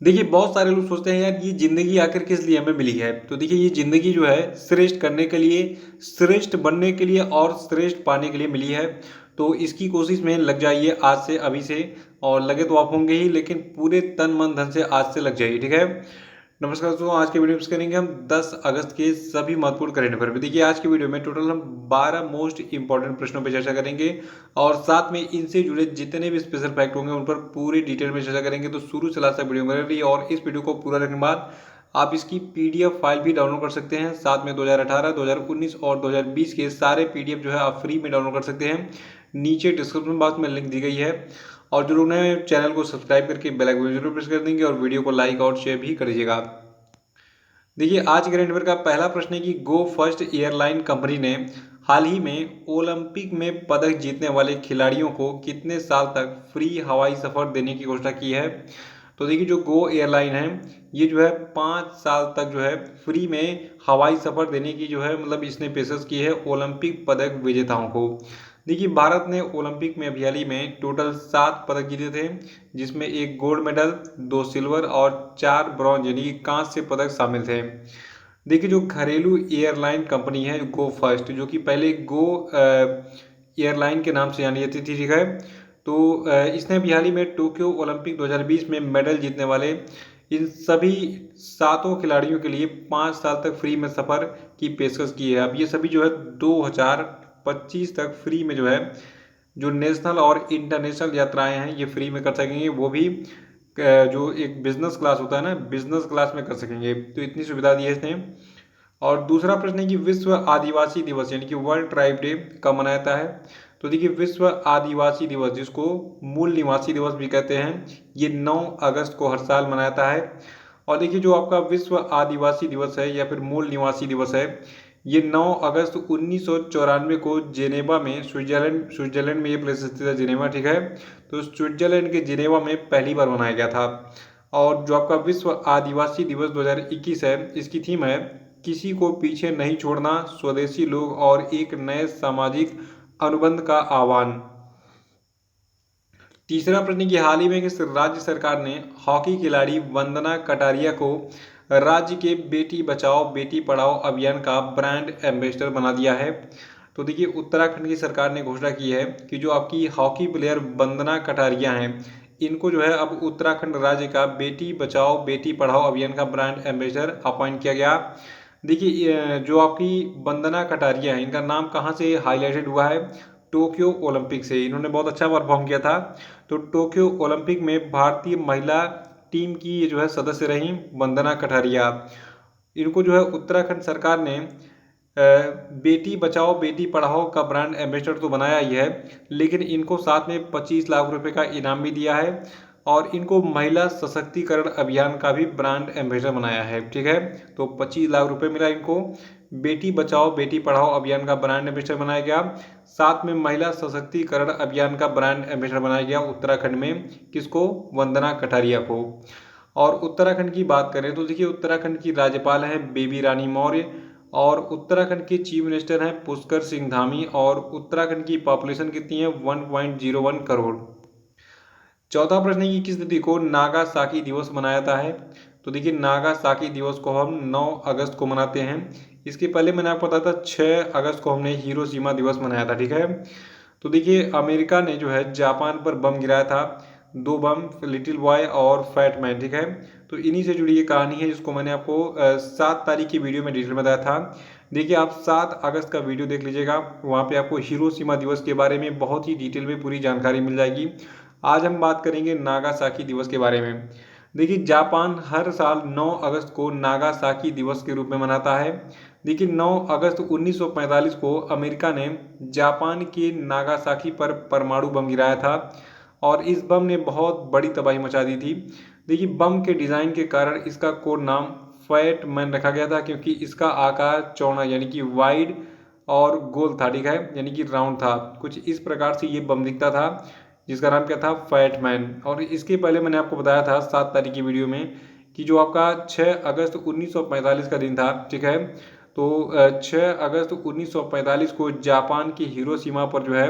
देखिए, बहुत सारे लोग सोचते हैं यार ये ज़िंदगी आखिर किस लिए हमें मिली है? तो देखिए ये ज़िंदगी जो है श्रेष्ठ करने के लिए, श्रेष्ठ बनने के लिए और श्रेष्ठ पाने के लिए मिली है। तो इसकी कोशिश में लग जाइए आज से, अभी से और लगे तो आप होंगे ही लेकिन पूरे तन, मन, धन से आज से लग जाइए, ठीक है? नमस्कार दोस्तों, आज के वीडियो में करेंगे हम 10 अगस्त के सभी महत्वपूर्ण करंट अफेयर पे। देखिए आज की वीडियो में टोटल हम 12 मोस्ट इंपॉर्टेंट प्रश्नों पे चर्चा करेंगे और साथ में इनसे जुड़े जितने भी स्पेशल फैक्ट होंगे उन पर पूरी डिटेल में चर्चा करेंगे। तो शुरू से लास्ट तक वीडियो में रहिए और इस वीडियो को पूरा देखने के बाद आप इसकी पीडीएफ फाइल भी डाउनलोड कर सकते हैं। साथ में 2018, 2019 और 2020 के सारे पीडीएफ जो है आप फ्री में डाउनलोड कर सकते हैं। नीचे डिस्क्रिप्शन बॉक्स में लिंक दी गई है और जो लोग नए चैनल को सब्सक्राइब करके बेल आइकन जरूर प्रेस कर देंगे और वीडियो को लाइक और शेयर भी कर दीजिएगा। देखिए आज के करंट अफेयर का पहला प्रश्न है कि गो फर्स्ट एयरलाइन कंपनी ने हाल ही में ओलंपिक में पदक जीतने वाले खिलाड़ियों को कितने साल तक फ्री हवाई सफर देने की घोषणा की है? तो देखिए जो गो एयरलाइन है ये जो है 5 साल तक जो है फ्री में हवाई सफर देने की जो है मतलब इसने पेशकश की है ओलंपिक पदक विजेताओं को। देखिए भारत ने ओलंपिक में अभी हाल ही में टोटल 7 पदक जीते थे, जिसमें एक गोल्ड मेडल, 2 सिल्वर और 4 ब्रॉन्ज यानी कि कांस्य पदक शामिल थे। देखिए जो घरेलू एयरलाइन कंपनी है गो फर्स्ट, जो कि पहले गो एयरलाइन के नाम से जानी जाती थी, ठीक है? तो इसने अभी हाल ही में टोक्यो ओलंपिक 2020 में मेडल जीतने वाले इन सभी सातों खिलाड़ियों के लिए 5 साल तक फ्री में सफ़र की पेशकश की है। अब ये सभी जो है 2025 तक फ्री में जो है जो नेशनल और इंटरनेशनल यात्राएं हैं ये फ्री में कर सकेंगे, वो भी जो एक बिजनेस क्लास होता है ना, बिजनेस क्लास में कर सकेंगे। तो इतनी सुविधा दी है इसने। और दूसरा प्रश्न है कि विश्व आदिवासी दिवस यानी कि वर्ल्ड ट्राइब डे कब मनाया जाता है? तो देखिए विश्व आदिवासी दिवस, जिसको मूल निवासी दिवस भी कहते हैं, ये 9 अगस्त को हर साल मनाया जाता है। और देखिए जो आपका विश्व आदिवासी दिवस है या फिर मूल निवासी दिवस है, ये 9 अगस्त 1994 को जेनेवा में, स्विट्जरलैंड स्विट्जरलैंड में ये प्लेस स्थित है, जेनेवा, ठीक है? तो स्विट्जरलैंड के जेनेवा में पहली बार मनाया गया था। और जो आपका विश्व आदिवासी दिवस 2021 है, इसकी थीम है किसी को पीछे नहीं छोड़ना, स्वदेशी लोग और एक नए सामाजिक अनुबंध का आह्वान। तीसरा प्रश्न की हाल ही में किस राज्य सरकार ने हॉकी खिलाड़ी वंदना कटारिया को राज्य के बेटी बचाओ बेटी पढ़ाओ अभियान का ब्रांड एम्बेसडर बना दिया है? तो देखिए उत्तराखंड की सरकार ने घोषणा की है कि जो आपकी हॉकी प्लेयर वंदना कटारिया हैं, इनको जो है अब उत्तराखंड राज्य का बेटी बचाओ बेटी पढ़ाओ अभियान का ब्रांड एम्बेसडर अपॉइंट किया गया। देखिए जो आपकी वंदना कटारिया है, इनका नाम कहाँ से हाईलाइटेड हुआ है? टोक्यो ओलंपिक से। इन्होंने बहुत अच्छा परफॉर्म किया था। तो टोक्यो ओलंपिक में भारतीय महिला टीम की ये जो है सदस्य रहीं वंदना कटारिया। इनको जो है उत्तराखंड सरकार ने बेटी बचाओ बेटी पढ़ाओ का ब्रांड एम्बेसडर तो बनाया ही है, लेकिन इनको साथ में 25 लाख रुपए का इनाम भी दिया है और इनको महिला सशक्तिकरण अभियान का भी ब्रांड एम्बेसडर बनाया है, ठीक है? तो 25 लाख रुपए मिला इनको। बेटी बचाओ बेटी पढ़ाओ अभियान का ब्रांड एम्बेसडर बनाया गया, साथ में महिला सशक्तिकरण अभियान का ब्रांड एम्बेसडर बनाया गया उत्तराखंड में। किसको? वंदना कटारिया को। और उत्तराखंड की बात करें तो देखिए उत्तराखंड की राज्यपाल है बेबी रानी मौर्य और उत्तराखंड के चीफ मिनिस्टर हैं पुष्कर सिंह धामी और उत्तराखंड की पॉपुलेशन कितनी है? 1.01 करोड़। चौथा प्रश्न है कि किस तिथि को नागासाकी दिवस मनाया जाता है? तो देखिए नागासाकी दिवस को हम 9 अगस्त को मनाते हैं। इसके पहले मैंने आपको बताया था 6 अगस्त को हमने हिरोशिमा दिवस मनाया था, ठीक है? तो देखिए अमेरिका ने जो है जापान पर बम गिराया था, 2 बम, लिटिल बॉय और फैट मैन, ठीक है? तो इन्हीं से जुड़ी ये कहानी है जिसको मैंने आपको 7 तारीख की वीडियो में डिटेल में बताया था। देखिए आप 7 अगस्त का वीडियो देख लीजिएगा, वहाँ पे आपको हिरोशिमा दिवस के बारे में बहुत ही डिटेल में पूरी जानकारी मिल जाएगी। आज हम बात करेंगे नागासाकी दिवस के बारे में। देखिए जापान हर साल 9 अगस्त को नागासाकी दिवस के रूप में मनाता है। देखिए 9 अगस्त 1945 को अमेरिका ने जापान के नागासाकी पर परमाणु बम गिराया था और इस बम ने बहुत बड़ी तबाही मचा दी थी। देखिए बम के डिज़ाइन के कारण इसका कोड नाम फैट मैन रखा गया था, क्योंकि इसका आकार चौड़ा यानी कि वाइड और गोल था, ठीक है? यानी कि राउंड था। कुछ इस प्रकार से ये बम दिखता था जिसका नाम क्या था? Fat man. और इसके पहले मैंने आपको बताया था 7 तारीख की वीडियो में कि जो आपका 6 अगस्त 1945 का दिन था, ठीक है? तो 6 अगस्त 1945 को जापान की हिरोशिमा पर जो है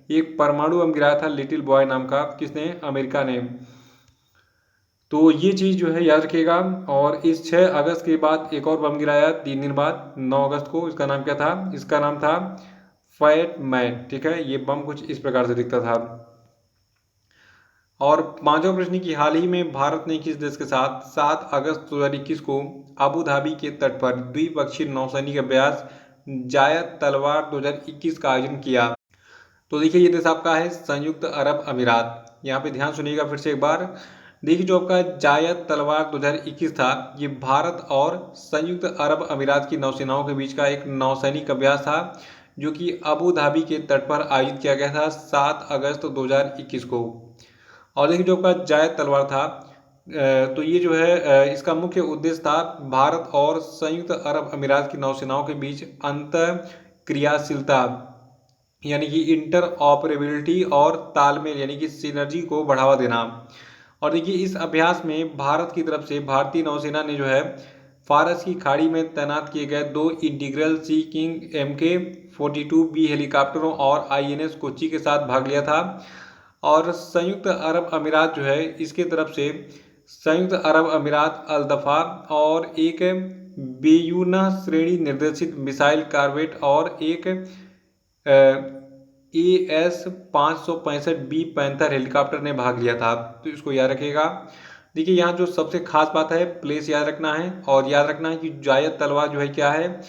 एक परमाणु बम गिराया था लिटिल बॉय नाम का। किसने? अमेरिका ने। तो ये चीज़ जो है याद रखिएगा। और इस 6 अगस्त के बाद एक और बम गिराया 3 दिन बाद 9 अगस्त को। इसका नाम क्या था? इसका नाम था फैट मैन। ठीक है, ये बम कुछ इस प्रकार से दिखता था। और पांचवा प्रश्न की, हाल ही में भारत ने किस देश के साथ 7 अगस्त 2021 को अबू धाबी के तट पर द्विपक्षीय नौसैनिक अभ्यास जायद तलवार 2021 का आयोजन किया? तो देखिए ये देश आपका है संयुक्त अरब अमीरात। यहाँ पे ध्यान सुनिएगा फिर से एक बार। देखिए जो आपका जायद तलवार 2021 था, ये भारत और संयुक्त अरब अमीरात की नौसेनाओं के बीच का एक नौसैनिक अभ्यास था, जो कि अबू धाबी के तट पर आयोजित किया गया था 7 अगस्त 2021 को। और देखिए जो आपका जायद तलवार था, तो ये जो है इसका मुख्य उद्देश्य था भारत और संयुक्त अरब अमीरात की नौसेनाओं के बीच अंतर क्रियाशीलता यानी कि इंटर ऑपरेबिलिटी और तालमेल यानी कि सिनर्जी को बढ़ावा देना। और देखिए इस अभ्यास में भारत की तरफ से भारतीय नौसेना ने जो है फारस की खाड़ी में तैनात किए गए 2 इंटीग्रल सी किंग MK-42B हेलीकॉप्टरों और INS कोच्चि के साथ भाग लिया था। और संयुक्त अरब अमीरात जो है इसके तरफ से संयुक्त अरब अमीरात अल-दफा और एक बेयूना श्रेणी निर्देशित मिसाइल कार्वेट और एक AS-565B पैंथर हेलीकॉप्टर ने भाग लिया था। तो इसको याद रखिएगा। देखिए यहाँ जो सबसे खास बात है, प्लेस याद रखना है। और याद रखना है कि जायद तलवार जो है क्या है,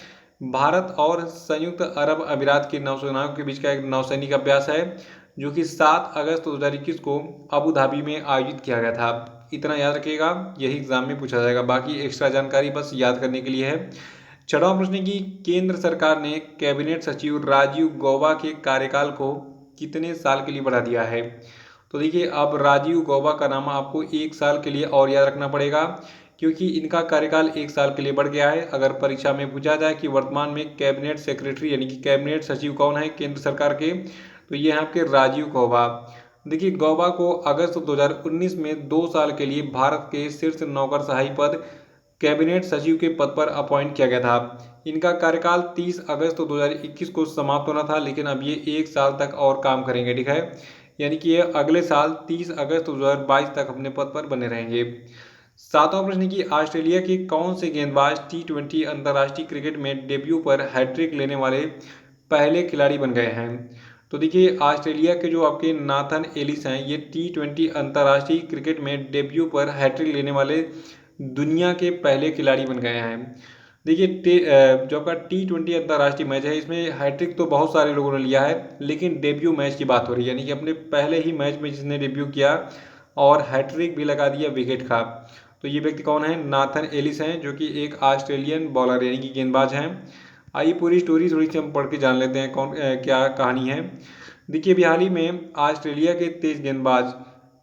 भारत और संयुक्त अरब अमीरात की नौसेनाओं के बीच का एक नौसैनिक अभ्यास है, जो कि 7 अगस्त 2021 को अबू धाबी में आयोजित किया गया था। इतना याद रखिएगा, यही एग्जाम में पूछा जाएगा। बाकी एक्स्ट्रा जानकारी बस याद करने के लिए है। छठवां प्रश्न की, केंद्र सरकार ने कैबिनेट सचिव राजीव गौबा के कार्यकाल को कितने साल के लिए बढ़ा दिया है? तो देखिए अब राजीव गौबा का नाम आपको 1 साल के लिए और याद रखना पड़ेगा, क्योंकि इनका कार्यकाल 1 साल के लिए बढ़ गया है। अगर परीक्षा में पूछा जाए कि वर्तमान में कैबिनेट सेक्रेटरी यानी कि कैबिनेट सचिव कौन है केंद्र सरकार के, तो ये हैं आपके राजीव गौबा। देखिए गौबा को अगस्त 2019 में 2 साल के लिए भारत के शीर्ष नौकरशाही पद कैबिनेट सचिव के पद पर अपॉइंट किया गया था। इनका कार्यकाल 30 अगस्त 2021 को समाप्त होना था, लेकिन अब ये 1 साल तक और काम करेंगे। ठीक है, यानी कि ये अगले साल 30 अगस्त 2022 तक अपने पद पर बने रहेंगे। सातवां प्रश्न की, ऑस्ट्रेलिया के कौन से गेंदबाज T20 अंतर्राष्ट्रीय क्रिकेट में डेब्यू पर हैट्रिक लेने वाले पहले खिलाड़ी बन गए हैं? तो देखिए ऑस्ट्रेलिया के जो आपके नाथन एलिस हैं, ये T20 अंतर्राष्ट्रीय क्रिकेट में डेब्यू पर हैट्रिक लेने वाले दुनिया के पहले खिलाड़ी बन गए हैं। देखिए जो आपका T20 अंतर्राष्ट्रीय मैच है, इसमें हैट्रिक तो बहुत सारे लोगों ने लिया है, लेकिन डेब्यू मैच की बात हो रही है, यानी कि अपने पहले ही मैच में जिसने डेब्यू किया और हैट्रिक भी लगा दिया विकेट का, तो ये व्यक्ति कौन है? नाथन एलिस हैं, जो कि एक ऑस्ट्रेलियन बॉलर यानी कि गेंदबाज हैं। आइए पूरी स्टोरी थोड़ी सी हम पढ़ के जान लेते हैं कौन क्या कहानी है। देखिए अभी हाल ही में ऑस्ट्रेलिया के तेज गेंदबाज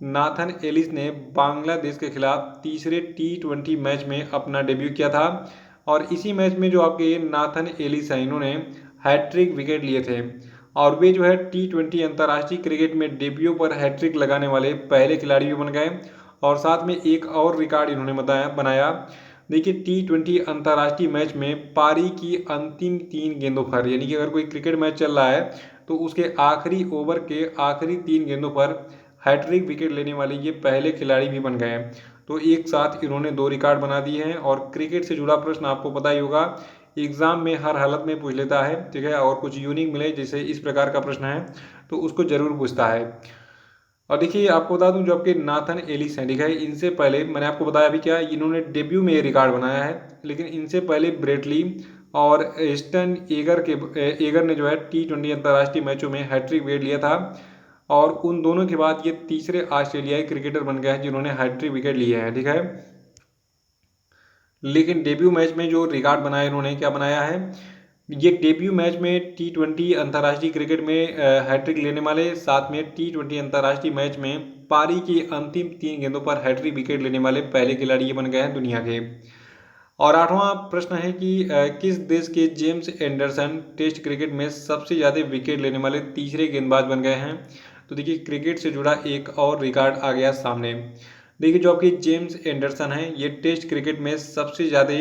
नाथन एलिस ने बांग्लादेश के खिलाफ तीसरे T20 मैच में अपना डेब्यू किया था। और इसी मैच में जो आपके नाथन एलिस हैं, इन्होंने हैट्रिक विकेट लिए थे। और वे जो है T20 अंतर्राष्ट्रीय क्रिकेट में डेब्यू पर हैट्रिक लगाने वाले पहले खिलाड़ी भी बन गए। और साथ में एक और रिकॉर्ड इन्होंने बनाया। देखिए T20 अंतर्राष्ट्रीय मैच में पारी की अंतिम 3 गेंदों पर, यानी कि अगर कोई क्रिकेट मैच चल रहा है तो उसके आखिरी ओवर के आखिरी 3 गेंदों पर हैट्रिक विकेट लेने वाले ये पहले खिलाड़ी भी बन गए हैं। तो एक साथ इन्होंने 2 रिकॉर्ड बना दिए हैं। और क्रिकेट से जुड़ा प्रश्न आपको पता ही होगा, एग्जाम में हर हालत में पूछ लेता है। ठीक है, और कुछ यूनिक मिले जैसे इस प्रकार का प्रश्न है तो उसको जरूर पूछता है। और देखिए आपको बता दूं, जो आपके नाथन एलिस हैं, ठीक है, इनसे पहले मैंने आपको बताया अभी क्या, इन्होंने डेब्यू में ये रिकॉर्ड बनाया है, लेकिन इनसे पहले ब्रेटली और एस्टन एगर ने जो है T20 अंतर्राष्ट्रीय मैचों में हैट्रिक विकेट लिया था। और उन दोनों के बाद ये तीसरे ऑस्ट्रेलियाई क्रिकेटर बन गए हैं जिन्होंने हैट्रिक विकेट लिए हैं। ठीक है, लेकिन डेब्यू मैच में जो रिकॉर्ड बनाया इन्होंने, क्या बनाया है, ये डेब्यू मैच में T20 अंतर्राष्ट्रीय क्रिकेट में हैट्रिक लेने वाले, साथ में T20 अंतर्राष्ट्रीय मैच में पारी की अंतिम 3 गेंदों पर हैट्रिक विकेट लेने वाले पहले खिलाड़ी ये बन गए हैं दुनिया के। और आठवां प्रश्न है कि किस देश के जेम्स एंडरसन टेस्ट क्रिकेट में सबसे ज़्यादा विकेट लेने वाले तीसरे गेंदबाज बन गए हैं? तो देखिए क्रिकेट से जुड़ा एक और रिकॉर्ड आ गया सामने। देखिए जो आपके जेम्स एंडरसन हैं, ये टेस्ट क्रिकेट में सबसे ज़्यादा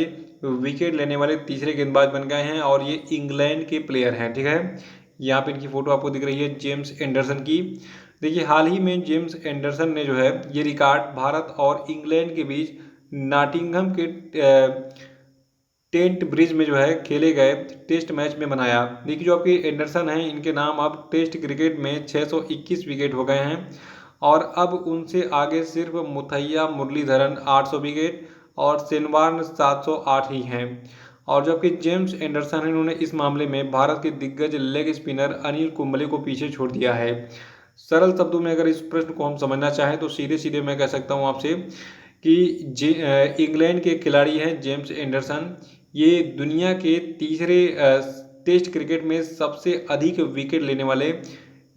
विकेट लेने वाले तीसरे गेंदबाज बन गए हैं और ये इंग्लैंड के प्लेयर हैं। ठीक है, यहाँ पे इनकी फ़ोटो आपको दिख रही है जेम्स एंडरसन की। देखिए हाल ही में जेम्स एंडरसन ने जो है ये रिकॉर्ड भारत और इंग्लैंड के बीच नॉटिंघम के टेंट ब्रिज में जो है खेले गए टेस्ट मैच में बनाया। देखिए जो आपके एंडरसन हैं इनके नाम अब टेस्ट क्रिकेट में 621 विकेट हो गए हैं और अब उनसे आगे सिर्फ मुथैया मुरलीधरन 800 विकेट और सेनवार्न 708 ही हैं। और जो आपके जेम्स एंडरसन हैं इन्होंने इस मामले में भारत के दिग्गज लेग स्पिनर अनिल कुंबले को पीछे छोड़ दिया है। सरल शब्दों में अगर इस प्रश्न को हम समझना चाहें तो सीधे सीधे मैं कह सकता हूं आपसे कि इंग्लैंड के खिलाड़ी हैं जेम्स एंडरसन, ये दुनिया के तीसरे टेस्ट क्रिकेट में सबसे अधिक विकेट लेने वाले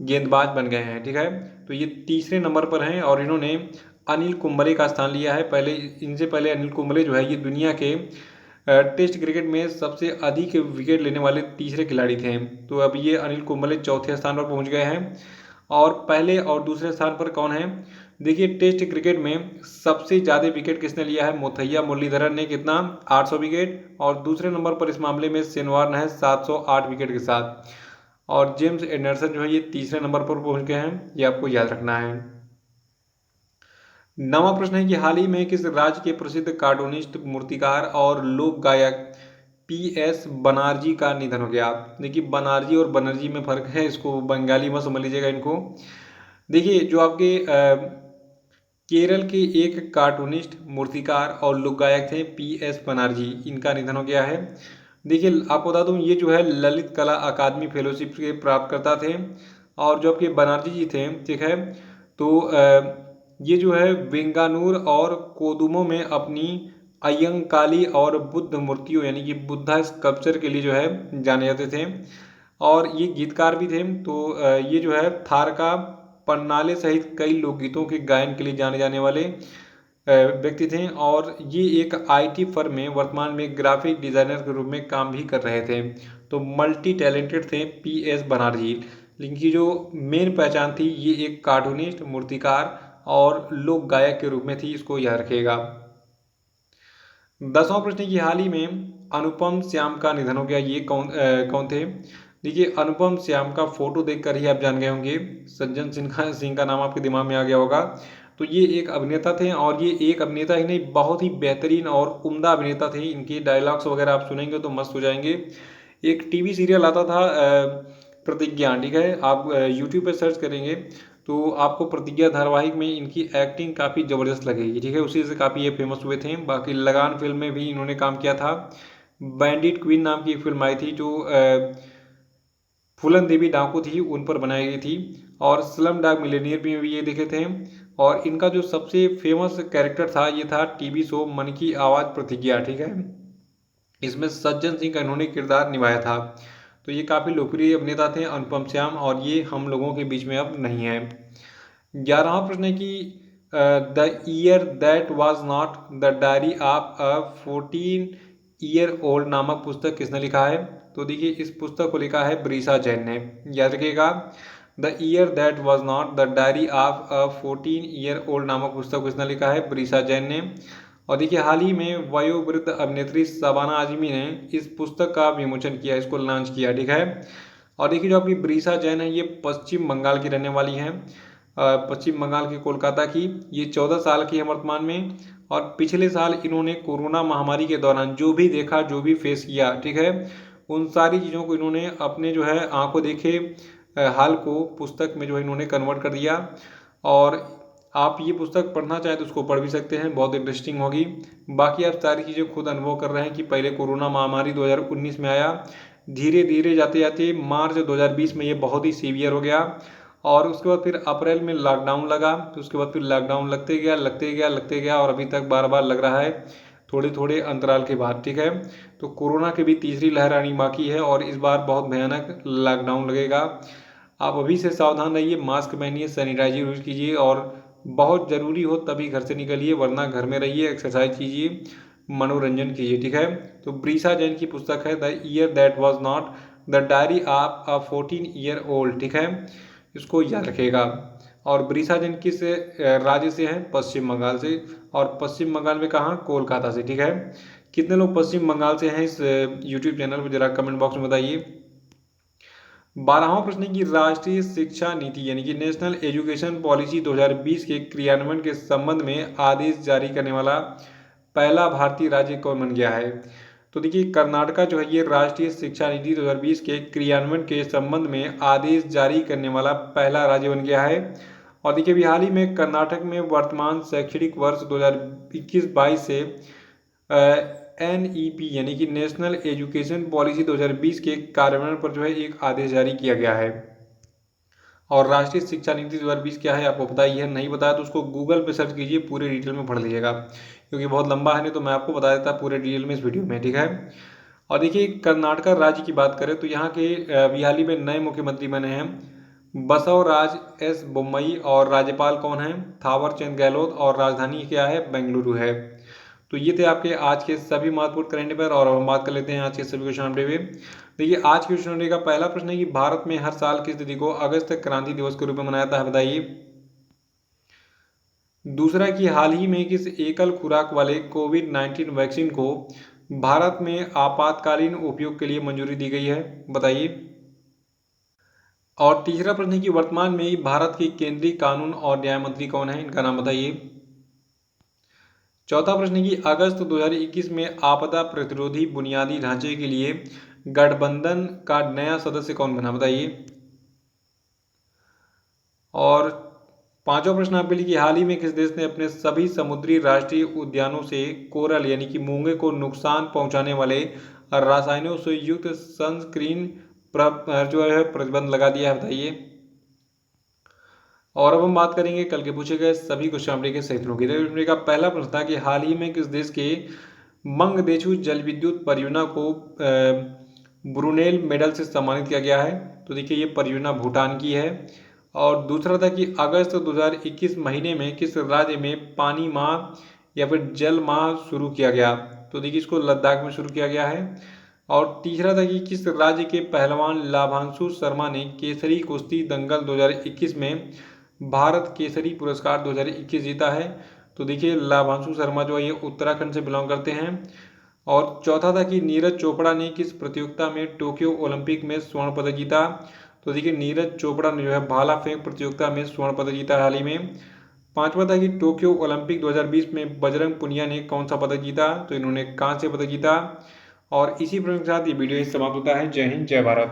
गेंदबाज बन गए हैं। ठीक है, तो ये तीसरे नंबर पर हैं और इन्होंने अनिल कुंबले का स्थान लिया है। पहले इनसे पहले अनिल कुंबले जो है ये दुनिया के टेस्ट क्रिकेट में सबसे अधिक विकेट लेने वाले तीसरे खिलाड़ी थे। तो अब ये अनिल कुंबले चौथे स्थान पर पहुंच गए हैं। और पहले और दूसरे स्थान पर कौन है? देखिए टेस्ट क्रिकेट में सबसे ज़्यादा विकेट किसने लिया है? मुथैया मुरलीधरन ने कितना? 800 विकेट। और दूसरे नंबर पर इस मामले में सेनवार्न है 708 विकेट के साथ। और जेम्स एंडरसन जो है ये तीसरे नंबर पर पहुंच गए हैं, ये आपको याद रखना है। नवा प्रश्न है कि हाल ही में किस राज्य के प्रसिद्ध कार्टूनिस्ट, मूर्तिकार और लोक गायक पीएस बनर्जी का निधन हो गया? देखिए बनर्जी और बनर्जी में फर्क है, इसको बंगाली में समझ लीजिएगा इनको। देखिए जो आपके केरल के एक कार्टूनिस्ट, मूर्तिकार और लोक गायक थे पीएस बनर्जी, इनका निधन हो गया है। देखिए आपको बता दूं ये जो है ललित कला अकादमी फेलोशिप के प्राप्तकर्ता थे। और जो आपके बनर्जी जी थे, ठीक है, तो ये जो है वेंगानूर और कोदुमो में अपनी अयंकाली और बुद्ध मूर्तियों यानी कि बुद्धा स्कल्पचर के लिए जो है जाने जाते थे। और ये गीतकार भी थे। तो ये जो है थारका पन्नाले सहित कई लोकगीतों के गायन के लिए जाने जाने वाले व्यक्ति थे। और ये एक आईटी फर्म में वर्तमान में ग्राफिक डिजाइनर के रूप में काम भी कर रहे थे। तो मल्टी टैलेंटेड थे पीएस बनर्जी। इनकी जो मेन पहचान थी ये एक कार्टूनिस्ट, मूर्तिकार और लोक गायक के रूप में थी, इसको याद रखिएगा। 10वां प्रश्न की हाल ही में अनुपम श्याम का निधन हो गया, ये कौन थे? देखिए अनुपम श्याम का फोटो देखकर ही आप जान गए होंगे, सज्जन सिंह का नाम आपके दिमाग में आ गया होगा। तो ये एक अभिनेता थे और ये एक अभिनेता ही नहीं बहुत ही बेहतरीन और उम्दा अभिनेता थे। इनके डायलॉग्स वगैरह आप सुनेंगे तो मस्त हो जाएंगे। एक टीवी सीरियल आता था प्रतिज्ञा, ठीक है, आप यूट्यूब पे सर्च करेंगे तो आपको प्रतिज्ञा धारावाहिक में इनकी एक्टिंग काफ़ी ज़बरदस्त लगेगी। ठीक है, उसी से काफ़ी ये फेमस हुए थे। बाकी लगान फिल्म में भी इन्होंने काम किया था। बैंडिट क्वीन नाम की एक फिल्म आई थी जो फूलन देवी डाकू थी उन पर बनाई गई थी। और स्लम डॉग मिलियनेयर में भी ये देखे थे। और इनका जो सबसे फेमस कैरेक्टर था ये था टीवी शो मन की आवाज़ प्रतिज्ञा, ठीक है, इसमें सज्जन सिंह का इन्होंने किरदार निभाया था। तो ये काफ़ी लोकप्रिय अभिनेता थे अनुपम श्याम और ये हम लोगों के बीच में अब नहीं है। 11वां प्रश्न है कि the year that was not the diary of a 14-ईयर-ओल्ड नामक पुस्तक किसने लिखा है? तो देखिए इस पुस्तक को लिखा है ब्रीसा जैन ने, याद रखिएगा। The year that was not the diary of a 14-ईयर-ओल्ड नामक पुस्तक किसने लिखा है? ब्रीसा जैन ने। और देखिए हाल ही में वयोवृद्ध अभिनेत्री शबाना आजमी ने इस पुस्तक का विमोचन किया, इसको लॉन्च किया, ठीक है। और देखिए जो आपकी ब्रीसा जैन है ये पश्चिम बंगाल की रहने वाली हैं, पश्चिम बंगाल के कोलकाता की। ये 14 साल की है वर्तमान में। और पिछले साल इन्होंने कोरोना महामारी के दौरान जो भी देखा, जो भी फेस किया, ठीक है, उन सारी चीज़ों को इन्होंने अपने जो है आंखों देखे हाल को पुस्तक में जो है इन्होंने कन्वर्ट कर दिया। और आप ये पुस्तक पढ़ना चाहें तो उसको पढ़ भी सकते हैं, बहुत इंटरेस्टिंग होगी। बाकी आप सारी चीज़ें खुद अनुभव कर रहे हैं कि पहले कोरोना महामारी 2019 में आया, धीरे धीरे जाते जाते मार्च 2020 में ये बहुत ही सीवियर हो गया। और उसके बाद फिर अप्रैल में लॉकडाउन लगा, तो उसके बाद फिर लॉकडाउन लगते गया और अभी तक बार बार लग रहा है थोड़े थोड़े अंतराल के बाद, ठीक है। तो कोरोना की भी तीसरी लहर आनी बाकी है और इस बार बहुत भयानक लॉकडाउन लगेगा। आप अभी से सावधान रहिए, मास्क पहनिए, सैनिटाइजर यूज कीजिए और बहुत ज़रूरी हो तभी घर से निकलिए, वरना घर में रहिए, एक्सरसाइज कीजिए, मनोरंजन कीजिए, ठीक है। तो ब्रीसा जैन की पुस्तक है the year that was not the diary of a 14-ईयर-ओल्ड, ठीक है, इसको याद रखिएगा। और ब्रीसा जैन किस राज्य से हैं? पश्चिम बंगाल से। और पश्चिम बंगाल में कहाँ? कोलकाता से, ठीक है। कितने लोग पश्चिम बंगाल से हैं इस यूट्यूब चैनल पर जरा कमेंट बॉक्स में बताइए। 12वां प्रश्न है कि राष्ट्रीय शिक्षा नीति यानी कि नेशनल एजुकेशन पॉलिसी 2020 के क्रियान्वयन के संबंध में आदेश जारी करने वाला पहला भारतीय राज्य कौन बन गया है? तो देखिए कर्नाटका जो है ये राष्ट्रीय शिक्षा नीति 2020 के क्रियान्वयन के संबंध में आदेश जारी करने वाला पहला राज्य बन गया है। और देखिए अभी हाल ही में कर्नाटक में वर्तमान शैक्षणिक वर्ष 2021-22 से NEP यानी कि नेशनल एजुकेशन पॉलिसी 2020 के कार्यान्वयन पर जो है एक आदेश जारी किया गया है। और राष्ट्रीय शिक्षा नीति 2020 क्या है आपको पता ही है, नहीं बताया तो उसको गूगल पे सर्च कीजिए, पूरे डिटेल में पढ़ लीजिएगा क्योंकि बहुत लंबा है, नहीं तो मैं आपको बता देता पूरे डिटेल में इस वीडियो में, ठीक है। और देखिए कर्नाटका राज्य की बात करें तो यहाँ के अभी हाल ही में नए मुख्यमंत्री बने हैं बसवराज एस बोम्मई, और राज्यपाल कौन है? थावरचंद गहलोत, और राजधानी क्या है? बेंगलुरु है। तो ये थे आपके आज के सभी महत्वपूर्ण करंट अफेयर। और हम बात कर लेते हैं आज के सभी क्वेश्चन अपडेट में। देखिए आज के क्वेश्चन का पहला प्रश्न है कि भारत में हर साल किस तिथि को अगस्त क्रांति दिवस के रूप में मनाया जाता है, बताइए। दूसरा कि हाल ही में किस एकल खुराक वाले कोविड-19 वैक्सीन को भारत में आपातकालीन उपयोग के लिए मंजूरी दी गई है, बताइए। और तीसरा प्रश्न है कि वर्तमान में भारत के केंद्रीय कानून और न्याय मंत्री कौन है, इनका नाम बताइए। चौथा प्रश्न है कि अगस्त 2021 में आपदा प्रतिरोधी बुनियादी ढांचे के लिए गठबंधन का नया सदस्य कौन बना, बताइए। और पांचवा प्रश्न आपके लिए कि हाल ही में किस देश ने अपने सभी समुद्री राष्ट्रीय उद्यानों से कोरल यानी कि मूंगे को नुकसान पहुंचाने वाले रासायनों से युक्त सनस्क्रीन जो है प्रतिबंध लगा दिया है, बताइए। और अब हम बात करेंगे कल के पूछे गए सभी क्वेश्चन अपडेट के सही उत्तरों की। का पहला प्रश्न था कि हाल ही में किस देश के मंगदेचु जल विद्युत परियोजना को ब्रुनेल मेडल से सम्मानित किया गया है? तो देखिए ये परियोजना भूटान की है। और दूसरा था कि अगस्त 2021 महीने में किस राज्य में पानी माह या फिर जल माह शुरू किया गया? तो देखिए इसको लद्दाख में शुरू किया गया है। और तीसरा था कि किस राज्य के पहलवान लाभांशु शर्मा ने केसरी कुश्ती दंगल 2021 में भारत केसरी पुरस्कार 2021 जीता है? तो देखिए लाभांशु शर्मा जो है ये उत्तराखंड से बिलोंग करते हैं। और चौथा था कि नीरज चोपड़ा ने किस प्रतियोगिता में टोक्यो ओलंपिक में स्वर्ण पदक जीता? तो देखिए नीरज चोपड़ा ने जो है भाला फेंक प्रतियोगिता में स्वर्ण पदक जीता हाल ही में। पांचवा था कि टोक्यो ओलंपिक 2020 में बजरंग पुनिया ने कौन सा पदक जीता? तो इन्होंने कांस्य पदक जीता। और इसी प्रश्न के साथ ये वीडियो समाप्त होता है। जय हिंद, जय भारत।